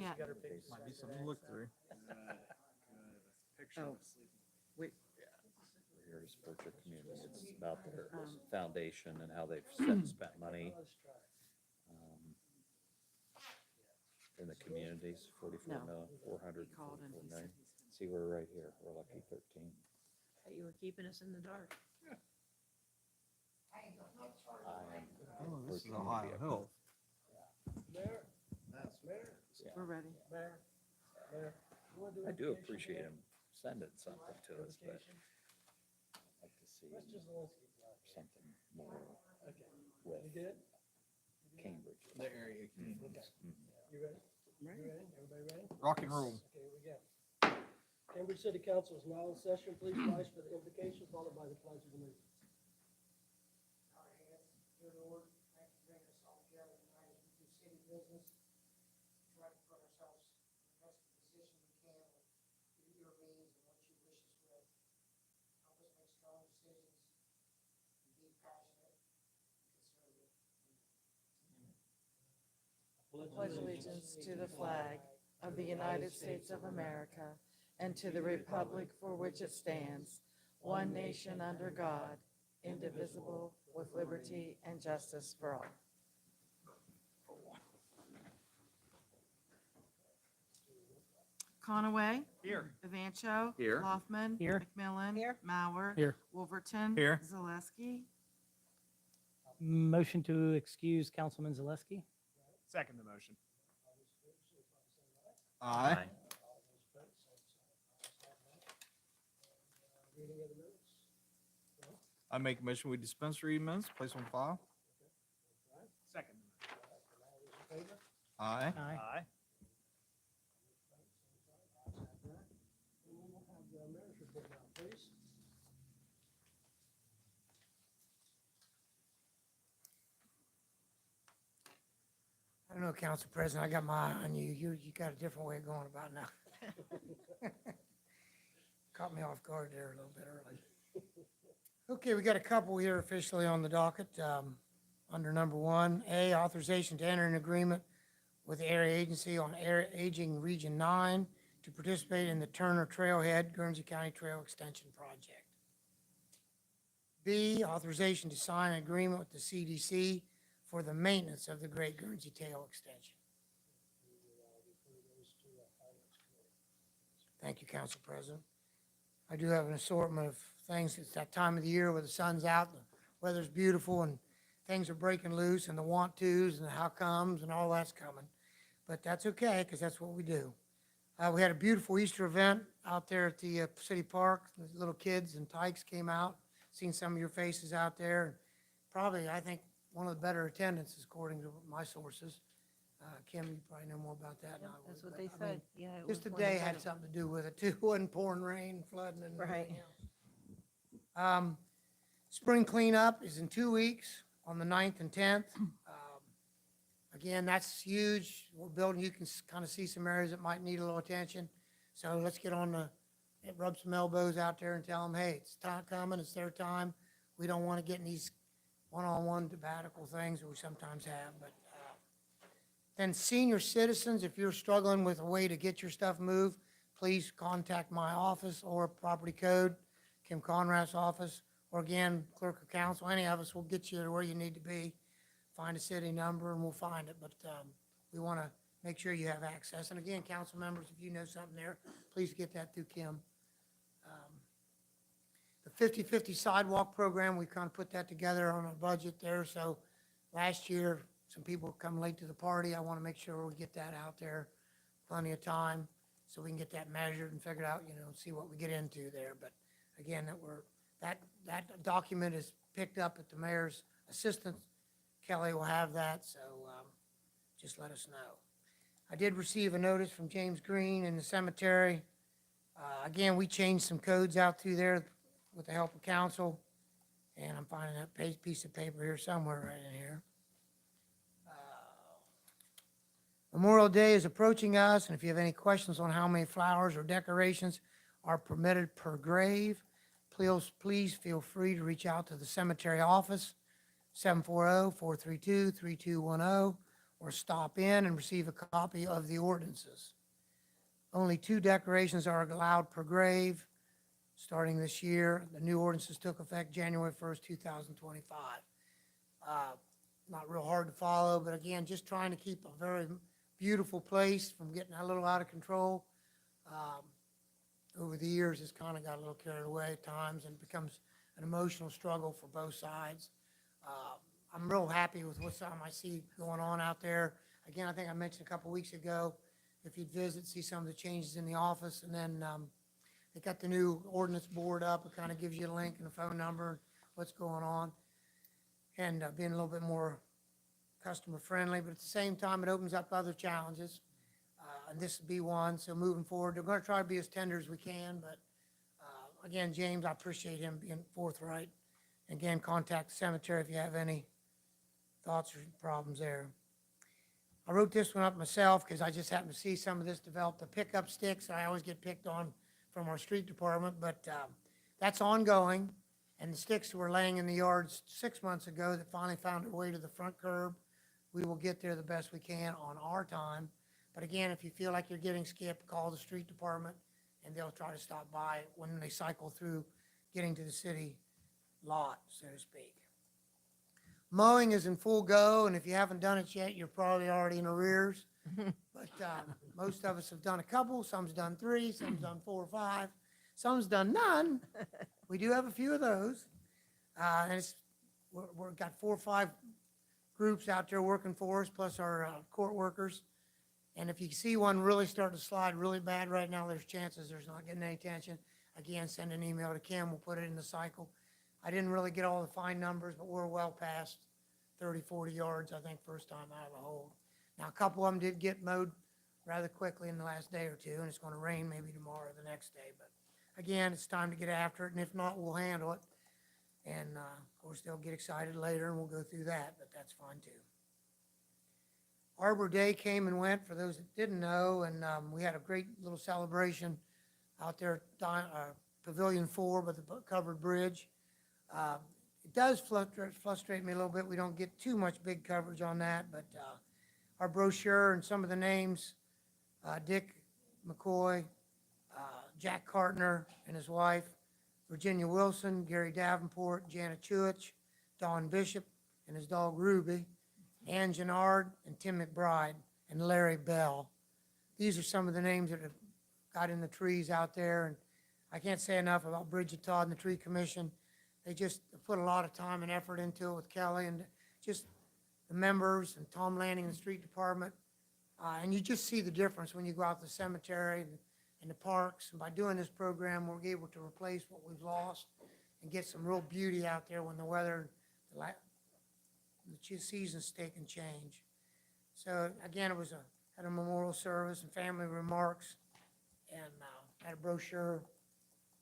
Yeah. got her pictures. Might be something to look through. Oh, wait, Here's Berkshire Community. It's about their Um, foundation and how they've spent money Let's try. um, in the communities, 44 No. million, 400, he called and 44 he said million. he's gonna. See, we're right here. We're lucky 13. Thought you were keeping us in the dark. I am. Oh, this is working to Ohio be a- Health. Mayor, Mayor, Yeah. We're ready. Mayor, Mayor. you wanna I do education appreciate today? him sending something to us, but Education? I'd like to see That's just Zelensky. something more Okay. with You good? Cambridge. The area. Okay. You ready? You ready? Everybody ready? Rock and roll. Okay, here we go. Cambridge City Council is now in session. Please rise for the invocation followed by the pledge of allegiance. Our hands, dear Lord, thank you for bringing us all together tonight as we do city business. Try to put ourselves in the best position we can with your means and what you wish us with. Help us make strong decisions and be passionate and conservative. Pledge allegiance to the flag of the United States of America and to the republic for which it stands, one nation under God, indivisible, with liberty and justice for all. Conaway. Here. Evancho. Here. Hoffman. Here. McMillan. Here. Mauer. Here. Wolverton. Here. Zaleski. Motion to excuse Councilman Zaleski. Second the motion. Aye. Reading of the minutes. I make a motion we dispense reading minutes, place on file. Second. All those in favor? Aye. Aye. And we will have the mayor's report now, please. I don't know, Council President, I got my eye on you. You got a different way of going about now. Caught me off guard there a little bit early. Okay, we got a couple here officially on the docket. Under number 1A, authorization to enter an agreement with the area agency on Aging Region 9 to participate in the Turner Trailhead Guernsey County Trail Extension Project. B, authorization to sign an agreement with the CDC for the maintenance of the Great Guernsey Trail Extension. We will refer those to Finance Committee. Thank you, Council President. I do have an assortment of things. It's that time of the year where the sun's out, the weather's beautiful, and things are breaking loose, and the want-tos and the how-comes and all that's coming. But that's okay, because that's what we do. We had a beautiful Easter event out there at the city park. The little kids and tykes came out, seen some of your faces out there. Probably, I think, one of the better attendances according to my sources. Kim, you probably know more about that than I would. That's what but, they I mean, said. Yeah. it just was the day one of had them. something to do with it too. Wasn't pouring rain, flooding and Right. everything else. Spring cleanup is in 2 weeks on the 9th and 10th. Again, that's huge. We're building, you can kind of see some areas that might need a little attention. So let's get on the, rub some elbows out there and tell them, hey, it's time coming, it's their time. We don't want to get in these one-on-one sabbatical things that we sometimes have, but, then senior citizens, if you're struggling with a way to get your stuff moved, please contact my office or Property Code, Kim Conrad's office, or again, Clerk of Council. Any of us will get you to where you need to be. Find a city number and we'll find it, but we want to make sure you have access. And again, council members, if you know something there, please get that through Kim. The 50/50 sidewalk program, we kind of put that together on a budget there, so last year, some people come late to the party. I want to make sure we get that out there plenty of time so we can get that measured and figured out, see what we get into there. But again, that document is picked up at the mayor's assistant. Kelly will have that, so just let us know. I did receive a notice from James Green in the cemetery. Again, we changed some codes out through there with the help of council, and I'm finding that piece of paper here somewhere right in here. Memorial Day is approaching us, and if you have any questions on how many flowers or decorations are permitted per grave, please feel free to reach out to the cemetery office, 740-432-3210, or stop in and receive a copy of the ordinances. Only 2 decorations are allowed per grave starting this year. The new ordinances took effect January 1st, 2025. Not real hard to follow, but again, just trying to keep a very beautiful place from getting a little out of control. Over the years, it's kind of got a little carried away at times and becomes an emotional struggle for both sides. I'm real happy with what some I see going on out there. Again, I think I mentioned a couple weeks ago, if you'd visit, see some of the changes in the office, and then they got the new ordinance board up. It kind of gives you a link and a phone number, and what's going on, and being a little bit more customer friendly, but at the same time, it opens up other challenges. And this would be one, so moving forward, we're gonna try to be as tender as we can, but, again, James, I appreciate him being forthright. Again, contact the cemetery if you have any thoughts or problems there. I wrote this one up myself because I just happened to see some of this develop, the pickup sticks. I always get picked on from our street department, but, that's ongoing. And the sticks were laying in the yards 6 months ago that finally found their way to the front curb. We will get there the best we can on our time. But again, if you feel like you're getting skipped, call the street department, and they'll try to stop by when they cycle through getting to the city lot, so to speak. Mowing is in full go, and if you haven't done it yet, you're probably already in arrears. But most of us have done a couple, some's done 3, some's done 4 or 5, some's done none. We do have a few of those. And we've got 4 or 5 groups out there working for us, plus our court workers. And if you see one really starting to slide really bad right now, there's chances there's not getting any attention. Again, send an email to Kim, we'll put it in the cycle. I didn't really get all the fine numbers, but we're well past 30, 40 yards, I think, first time out of the hole. Now, a couple of them did get mowed rather quickly in the last day or two, and it's gonna rain maybe tomorrow or the next day. But again, it's time to get after it, and if not, we'll handle it. And, of course, they'll get excited later, and we'll go through that, but that's fine too. Arbor Day came and went, for those that didn't know, and we had a great little celebration out there at Pavilion 4 by the covered bridge. It does frustrate me a little bit. We don't get too much big coverage on that, but our brochure and some of the names, Dick McCoy, Jack Cartner and his wife, Virginia Wilson, Gary Davenport, Janet Chewich, Don Bishop and his dog Ruby, Ann Gennard and Tim McBride, and Larry Bell. These are some of the names that have got in the trees out there, and I can't say enough about Bridget Todd and the Tree Commission. They just put a lot of time and effort into it with Kelly and just the members and Tom Lanning and the street department. And you just see the difference when you go out to the cemetery and the parks. And by doing this program, we're able to replace what we've lost and get some real beauty out there when the weather, the season's taking change. So again, it was had a memorial service and family remarks, and had a brochure.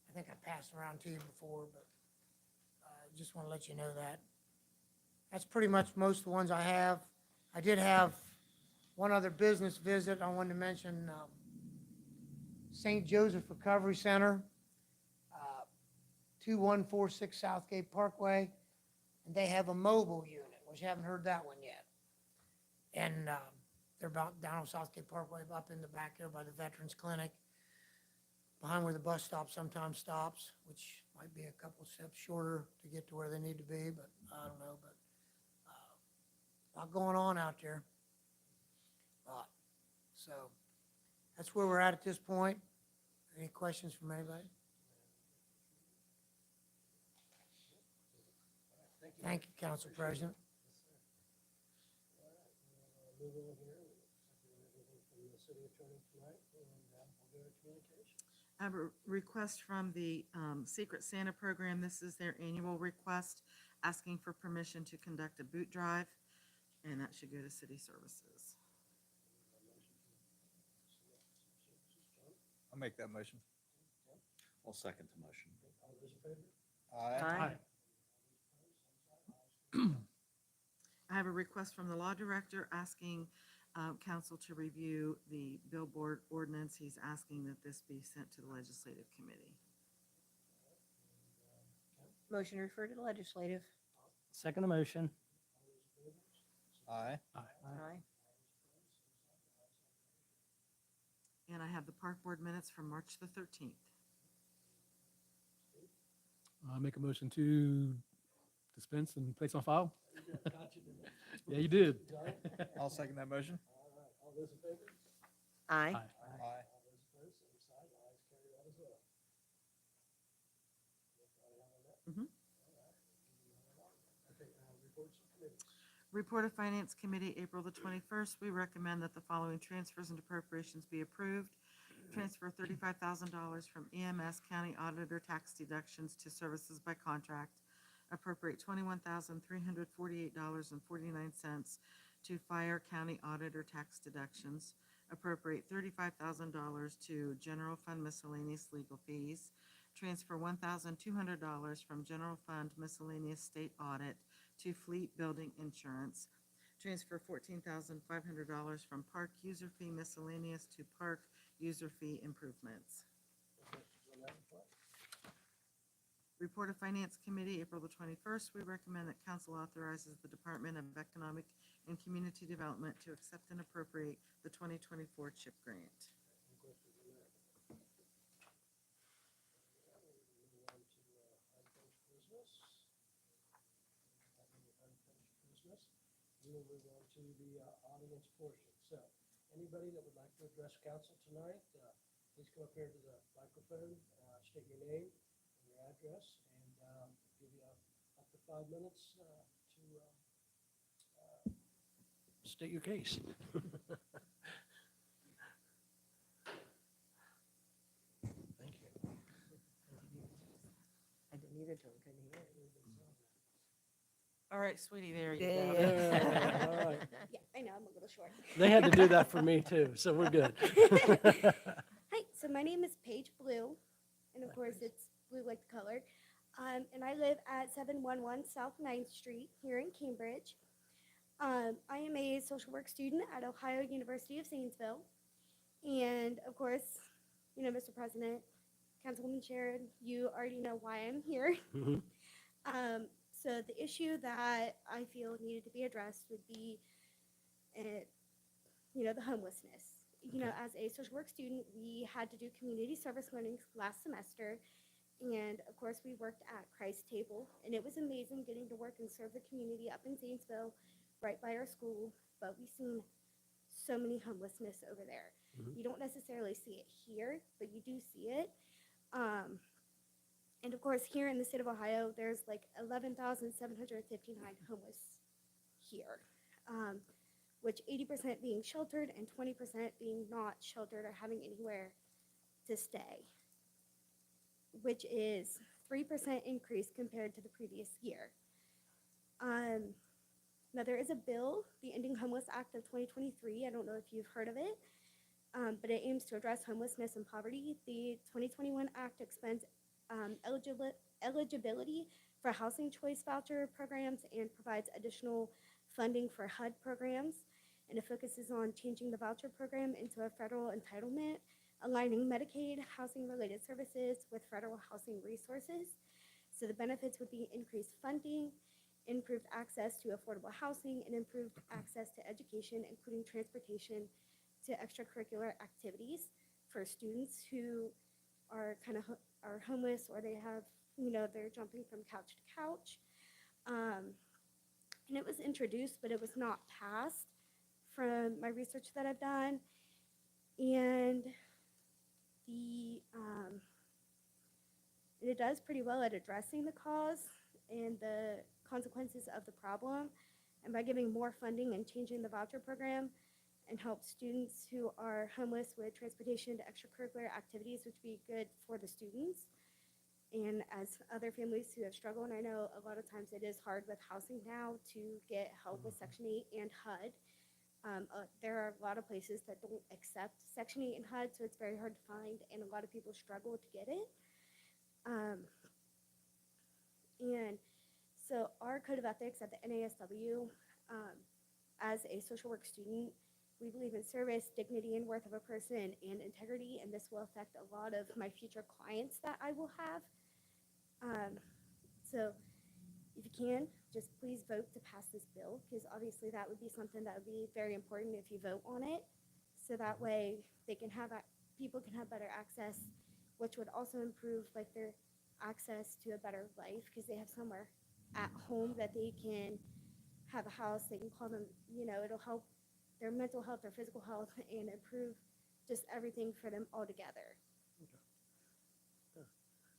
I think I passed around to you before, but just want to let you know that. That's pretty much most of the ones I have. I did have one other business visit. I wanted to mention St. Joseph Recovery Center, 2146 Southgate Parkway, and they have a mobile unit, which you haven't heard that one yet. And they're about down on Southgate Parkway, up in the back there by the Veterans Clinic, behind where the bus stop sometimes stops, which might be a couple steps shorter to get to where they need to be, but I don't know. But a lot going on out there. A lot. So that's where we're at this point. Any questions from anybody? Thank you, Council President. Move on here. Anything from the city attorney tonight, and we'll go to communications. I have a request from the Secret Santa program. This is their annual request, asking for permission to conduct a boot drive, and that should go to city services. I'll make that motion. I'll second the motion. All those in favor? Aye. I have a request from the law director asking council to review the billboard ordinance. He's asking that this be sent to the legislative committee. Motion to refer to the legislative. Second the motion. Aye. Aye. I have the park board minutes from March the 13th. Make a motion to dispense and place on file. Caught you, didn't I? Yeah, you did. John? I'll second that motion. All right, all those in favor? Aye. Aye. Aye. All those opposed, same sign, ayes carry that as well. Mhm. Okay, reports of committees. Report of Finance Committee, April the 21st. We recommend that the following transfers and appropriations be approved. Transfer $35,000 from EMS County Auditor tax deductions to services by contract. Appropriate $21,348.49 to Fire County Auditor tax deductions. Appropriate $35,000 to General Fund miscellaneous legal fees. Transfer $1,200 from General Fund miscellaneous state audit to Fleet Building Insurance. Transfer $14,500 from Park user fee miscellaneous to Park user fee improvements. Questions on that report? Report of Finance Committee, April the 21st. We recommend that council authorizes the Department of Economic and Community Development to accept and appropriate the 2024 CHIP grant. Any questions on that? Move on to unfinished business. Having unfinished business, we will move on to the audience portion. So, anybody that would like to address council tonight, please come up here to the microphone, state your name and your address, and give you up to 5 minutes to state your case. Thank you. I didn't either, John, couldn't hear it. All right, sweetie, there you Yeah, go. yeah. All right. Yeah, I know, I'm a little short. They had to do that for me too, so we're good. Hi, so my name is Paige Blue, and of course it's blue like the color. And I live at 711 South 9th Street here in Cambridge. I am a social work student at Ohio University of Zanesville. And of course, you know, Mr. President, Councilwoman Sharon, you already know why I'm here. Mhm. So the issue that I feel needed to be addressed would be, you know, the homelessness. You know, as a social work student, we had to do community service learning last semester. And of course, we worked at Christ Table, and it was amazing getting to work and serve the community up in Zanesville, right by our school. But we've seen so many homelessness over there. Mhm. You don't necessarily see it here, but you do see it. And of course, here in the state of Ohio, there's like 11,759 homeless here, which 80% being sheltered and 20% being not sheltered or having anywhere to stay, which is 3% increase compared to the previous year. Now, there is a bill, the Ending Homeless Act of 2023. I don't know if you've heard of it, but it aims to address homelessness and poverty. The 2021 Act expands eligibility for housing choice voucher programs and provides additional funding for HUD programs. And it focuses on changing the voucher program into a federal entitlement, aligning Medicaid housing-related services with federal housing resources. So the benefits would be increased funding, improved access to affordable housing, and improved access to education, including transportation to extracurricular activities for students who are are homeless, or they have, you know, they're jumping from couch to couch. And it was introduced, but it was not passed from my research that I've done. And it does pretty well at addressing the cause and the consequences of the problem. And by giving more funding and changing the voucher program, and help students who are homeless with transportation to extracurricular activities, which would be good for the students. And as other families who have struggled, and I know a lot of times it is hard with housing now to get help with Section 8 and HUD. There are a lot of places that don't accept Section 8 and HUD, so it's very hard to find, and a lot of people struggle to get it. And so our code of ethics at the NASW, as a social work student, we believe in service, dignity, and worth of a person, and integrity, and this will affect a lot of my future clients that I will have. So if you can, just please vote to pass this bill, because obviously that would be something that would be very important if you vote on it. So that way they can have people can have better access, which would also improve like their access to a better life because they have somewhere at home that they can have a house, they can call them, it'll help their mental health, their physical health, and improve just everything for them all together.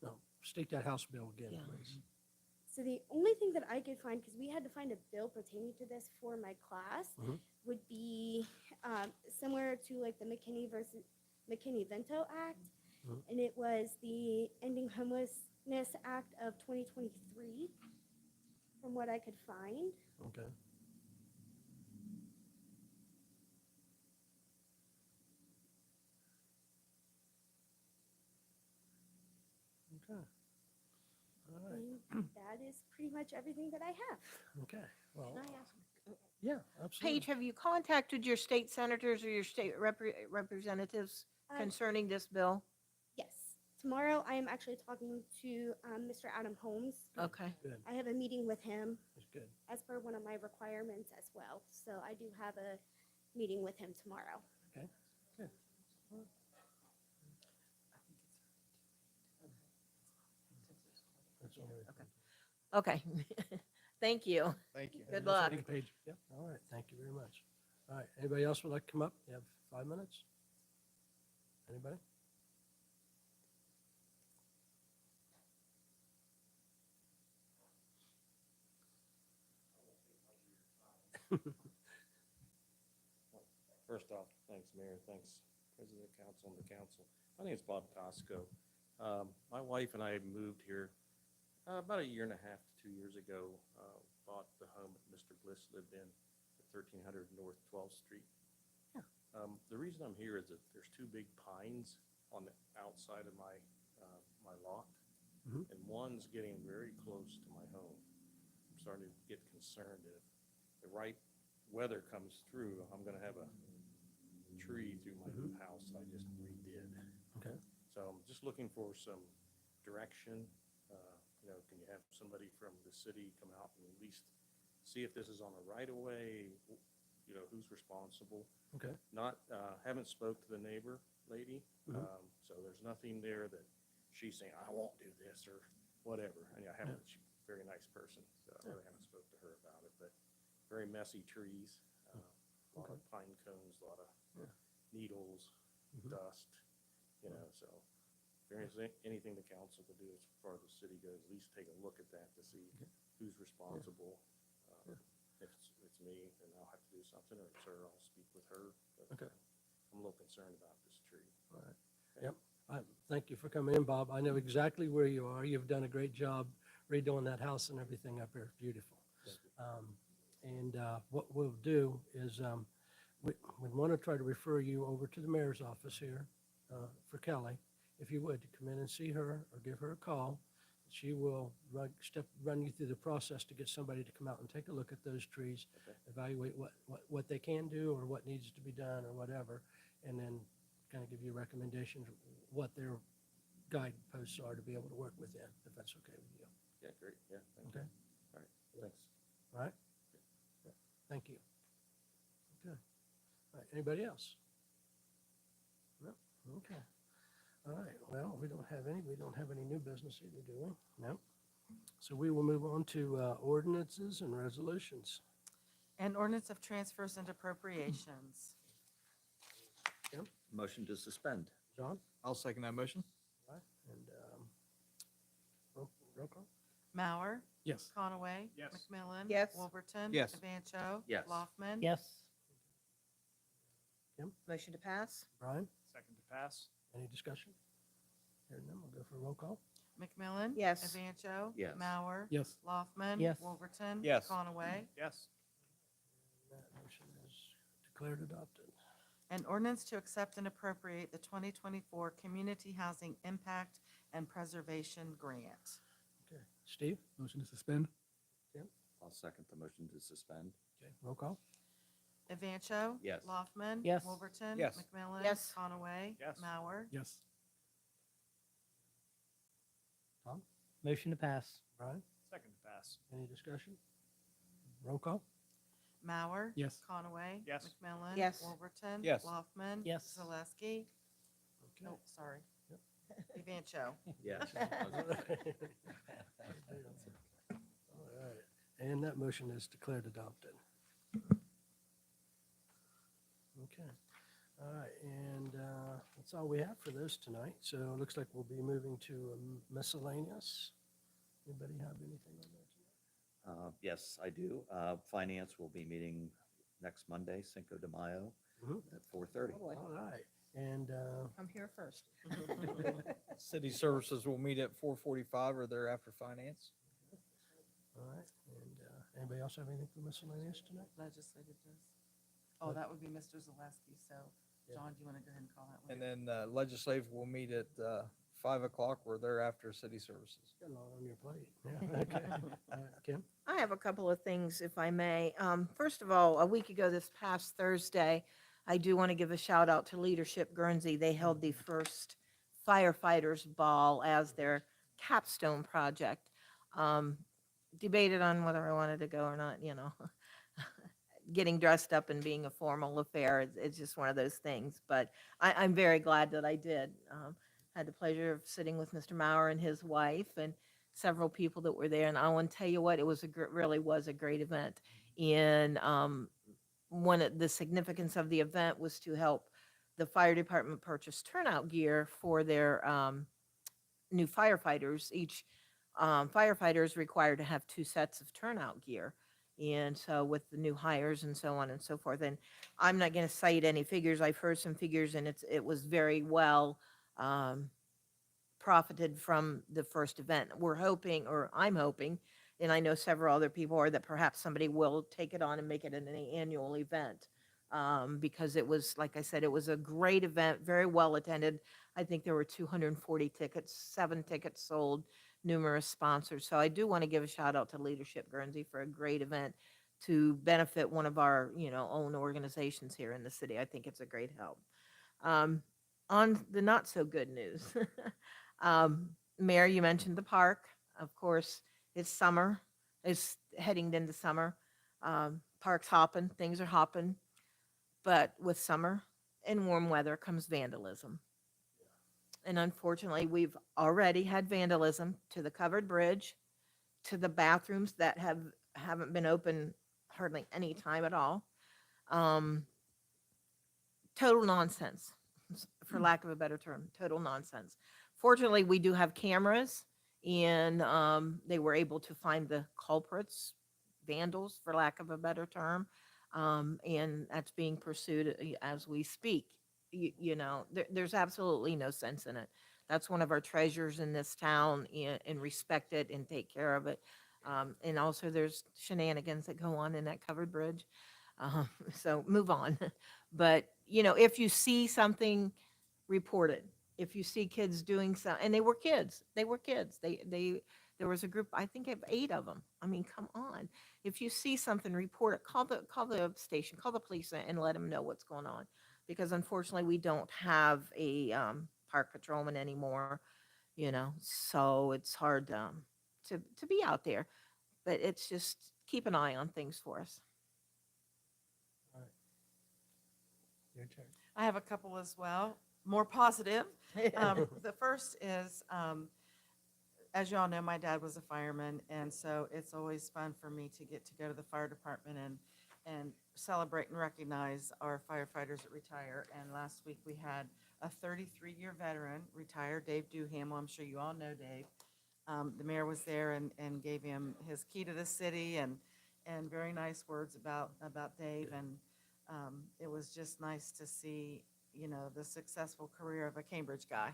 No, state that House bill again, Yeah. please. So the only thing that I could find, because we had to find a bill pertaining to this for my class, Mhm. would be similar to like the McKinney-Vento Act, Mhm. and it was the Ending Homelessness Act of 2023, from what I could find. Okay. Okay. All right, And that is pretty much everything that I have. okay, well, Can I ask? yeah, absolutely. Paige, have you contacted your state senators or your state representatives Uh, concerning this bill? Yes. Tomorrow I am actually talking to Mr. Adam Holmes. Okay. Good, I have a meeting with him that's good. as per one of my requirements as well. So I do have a meeting with him tomorrow. Okay, good. That's all right. Okay. Thank you. Thank you. Good Anything else? luck. Thank you, Paige. Yep, all right, thank you very much. All right, anybody else would like to come up? You have 5 minutes? Anybody? First off, thanks, Mayor. Thanks, President, Council, and the council. My name is Bob Tosco. My wife and I moved here about 1.5 years to 2 years ago. Bought the home that Mr. Bliss lived in at 1300 North 12th Street. The reason I'm here is that there's 2 big pines on the outside of my lot, Mhm. and one's getting very close to my home. I'm starting to get concerned that if the right weather comes through, I'm gonna have a tree through my new house I just redid. Okay. So I'm just looking for some direction. Can you have somebody from the city come out and at least see if this is on the right of way? Who's responsible? Okay. Not, haven't spoke to the neighbor lady. Mhm. So there's nothing there that she's saying, I won't do this or whatever. And I haven't, she's a very nice person, so I really haven't spoke to her about it, but very messy trees, a lot of pine cones, a lot of Yeah. needles, Mhm. dust, so if there is anything the council could do as far as the city goes, at least take a look at that to see who's responsible. Yeah. If it's me, then I'll have to do something, or it's her, I'll speak with her. But, Okay. I'm a little concerned about this tree. All right. Yep. Thank you for coming in, Bob. I know exactly where you are. You've done a great job redoing that house and everything up there. It's beautiful. And what we'll do is we want to try to refer you over to the mayor's office here for Kelly. If you would, to come in and see her or give her a call. She will run you through the process to get somebody to come out and take a look at those trees, Okay. evaluate what they can do or what needs to be done or whatever, and then kind of give you recommendations, what their guideposts are to be able to work within, if that's okay with you. Yeah, great, yeah, thank you. Okay. All right, thanks. All right? Yeah. Thank you. Okay. All right, anybody else? No? Okay. All right, well, we don't have any new business either, do we? No? So we will move on to ordinances and resolutions. An ordinance of transfers and appropriations. Motion to suspend. John? I'll second that motion. All right, and roll call? Mauer, Yes. Conaway. Yes. McMillan. Yes. Wolverton. Yes. Evancho. Yes. Laufman. Yes. Motion to pass? Brian? Second to pass. Any discussion? Hearing none, we'll go for a roll call. McMillan. Yes. Evancho. Yes. Mauer. Yes. Laufman. Yes. Wolverton. Yes. Conaway. Yes. That motion is declared adopted. An ordinance to accept and appropriate the 2024 Community Housing Impact and Preservation Grant. Okay, Steve? Motion to suspend. I'll second the motion to suspend. Okay, roll call? Evancho. Yes. Laufman. Yes. Wolverton. Yes. McMillan. Yes. Conaway. Yes. Mauer. Yes. Motion to pass. Brian? Second to pass. Any discussion? Roll call? Mauer. Yes. Conaway. Yes. McMillan. Yes. Wolverton. Yes. Laufman. Yes. Zaleski. Okay. Oh, sorry. Event show. Yes. All right, and that motion is declared adopted. Okay, all right, and that's all we have for this tonight. So it looks like we'll be moving to miscellaneous. Anybody have anything on that tonight? Yes, I do. Finance will be meeting next Monday, Cinco de Mayo, Mhm. at 4:30. All right, and I'm here first. City services will meet at 4:45 or thereafter finance. all right, and anybody else have anything for miscellaneous tonight? Legislative does. Oh, that would be Mr. Zaleski, so, John, do you want to go ahead and call that one? And then legislative will meet at 5 o'clock or thereafter city services. Got a lot on your plate. Yeah, okay. All right, Kim? I have a couple of things, if I may. First of all, a week ago, this past Thursday, I do want to give a shout out to Leadership Guernsey. They held the first firefighters ball as their capstone project. Debated on whether I wanted to go or not, you know. Getting dressed up and being a formal affair, it's just one of those things. But I'm very glad that I did. Had the pleasure of sitting with Mr. Maurer and his wife and several people that were there. And I want to tell you what, it was really was a great event. And one of the significance of the event was to help the fire department purchase turnout gear for their new firefighters. Each firefighter is required to have 2 sets of turnout gear. And so with the new hires and so on and so forth, and I'm not going to cite any figures. I've heard some figures, and it was very well profited from the first event. We're hoping, or I'm hoping, and I know several other people are, that perhaps somebody will take it on and make it an annual event. Because it was, like I said, it was a great event, very well attended. I think there were 240 tickets, 7 tickets sold, numerous sponsors. So I do want to give a shout out to Leadership Guernsey for a great event to benefit one of our, own organizations here in the city. I think it's a great help. On the not so good news, Mayor, you mentioned the park. Of course, it's summer. It's heading into summer. Park's hopping, things are hopping. But with summer and warm weather comes vandalism. And unfortunately, we've already had vandalism to the covered bridge, to the bathrooms that haven't been open hardly any time at all. Total nonsense, for lack of a better term, total nonsense. Fortunately, we do have cameras, and they were able to find the culprits, vandals, for lack of a better term. And that's being pursued as we speak. There's absolutely no sense in it. That's one of our treasures in this town, and respect it and take care of it. And also there's shenanigans that go on in that covered bridge. So move on. But, if you see something, report it. If you see kids doing so, and they were kids. There was a group, I think of 8 of them. I mean, come on. If you see something, report it. Call the station, call the police, and let them know what's going on. Because unfortunately, we don't have a park patrolman anymore, so it's hard to be out there. But it's just keep an eye on things for us. All right. Your turn. I have a couple as well, more positive. The first is, as you all know, my dad was a fireman, and so it's always fun for me to get to go to the fire department and celebrate and recognize our firefighters that retire. And last week we had a 33-year veteran retire, Dave Duhamel. I'm sure you all know Dave. The mayor was there and gave him his key to the city and very nice words about Dave. And it was just nice to see, the successful career of a Cambridge guy.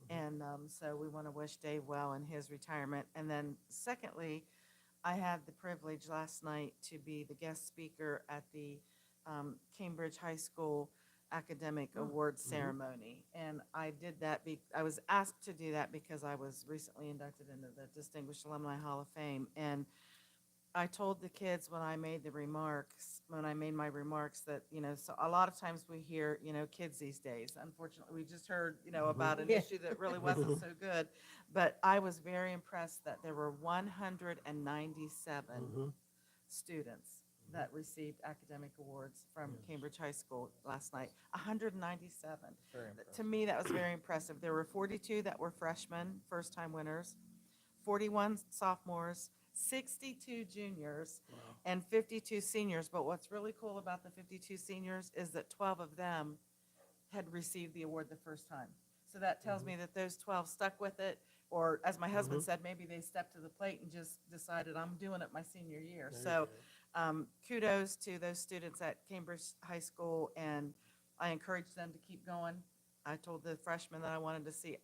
And so we want to wish Dave well in his retirement. And then secondly, I had the privilege last night to be the guest speaker at the Cambridge High School Academic Awards Ceremony. And I did that, I was asked to do that because I was recently inducted into the Distinguished Alumni Hall of Fame. And I told the kids when I made my remarks that, so a lot of times we hear, kids these days. Unfortunately, we just heard, about an issue that really wasn't so good. But I was very impressed that there were 197 students that received academic awards from Cambridge High School last night. 197. Very To impressive. me, that was very impressive. There were 42 that were freshmen, first-time winners, 41 sophomores, 62 juniors, and 52 seniors. But what's really cool about the 52 seniors is that 12 of them had received the award the first time. So that tells me that those 12 stuck with it, or as my husband said, maybe they stepped to the plate and just decided, I'm doing it my senior year. So kudos to those students at Cambridge High School, and I encourage them to keep going. I told the freshmen that I wanted to see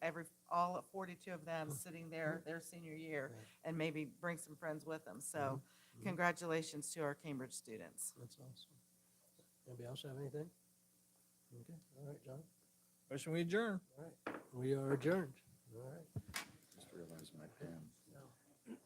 all 42 of them sitting there their senior year, and maybe bring some friends with them. So congratulations to our Cambridge students. That's awesome. Anybody else have anything? Okay, all right, John. Motion we adjourn. All right, we are adjourned. All right. Just realized my pen.